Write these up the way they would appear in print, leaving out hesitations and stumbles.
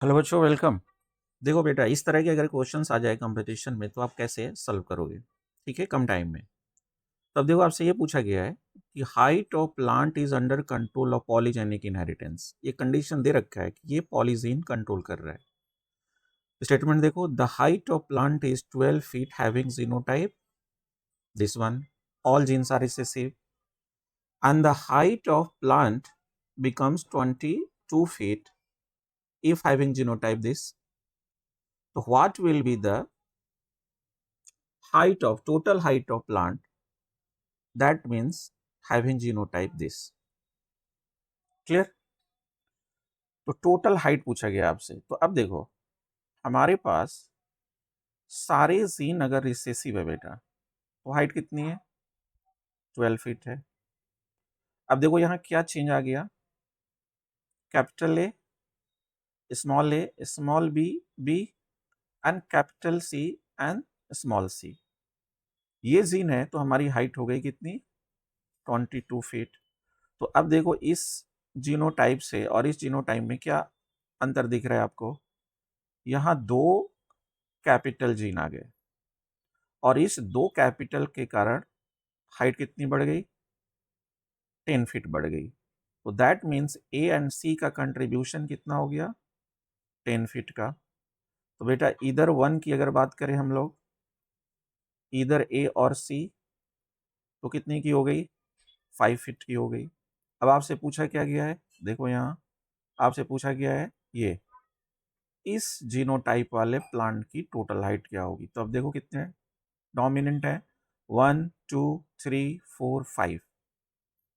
Hello बच्चों, welcome. देखो बेटा, इस तरह के अगर क्वेश्चंस आ जाए कंपटीशन में तो आप कैसे सॉल्व करोगे? ठीक है, कम टाइम में। तब देखो, आपसे ये पूछा गया है कि height of plant is under control of polygenic inheritance. ये कंडीशन दे रखा है कि ये पॉलीजीन कंट्रोल कर रहा है। स्टेटमेंट देखो, the height of plant is 12 feet having genotype this one, all genes are recessive, and the height of plant becomes 22 feet if having genotype this. So what will be the total height of plant, that means having genotype this? Clear? तो total height पूछा गया आपसे। तो अब देखो, हमारे पास सारे gene अगर रिसेसिव है बेटा, तो हाइट कितनी है? 12 फीट है। अब देखो यहाँ क्या चेंज आ गया, capital A, small B, B and capital C and small C. ये जीन है तो हमारी हाइट हो गई कितनी? 22 फीट। तो अब देखो, इस जीनोटाइप से और इस जीनोटाइप में क्या अंतर दिख रहा है आपको? यहाँ दो कैपिटल जीन आ गए और इस दो कैपिटल के कारण हाइट कितनी बढ़ गई? 10 फीट बढ़ गई। तो दैट मीन्स ए एंड सी का कंट्रीब्यूशन कितना हो गया? 10 फीट का। तो बेटा इधर वन की अगर बात करें हम लोग, इधर ए और सी, तो कितनी की हो गई? 5 फीट की हो गई। अब आपसे पूछा क्या गया है? देखो यहाँ आपसे पूछा गया है ये, इस जीनोटाइप वाले प्लांट की टोटल हाइट क्या होगी? तो अब देखो कितने डोमिनेंट है, 1 2 3 4 5।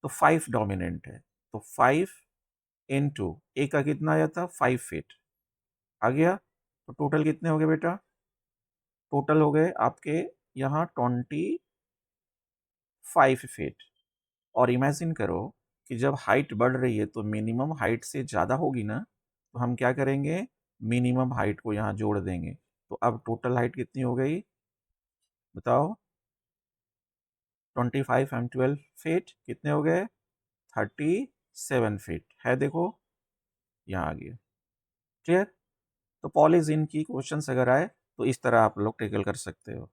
तो 5 डोमिनेंट है, तो 5 × ए का कितना आया था? 5 फीट आ गया। तो टोटल कितने हो गए बेटा? टोटल हो गए आपके यहाँ 25 फीट। और इमेजिन करो कि जब हाइट बढ़ रही है तो मिनिमम हाइट से ज़्यादा होगी ना, तो हम क्या करेंगे? मिनिमम हाइट को यहाँ जोड़ देंगे। तो अब टोटल हाइट कितनी हो गई बताओ? 25 × 12 फीट कितने हो गए? 37 फीट है। देखो यहाँ आ गया। क्लियर? तो पॉलीजीन की क्वेश्चंस अगर आए तो इस तरह आप लोग टेकल कर सकते हो।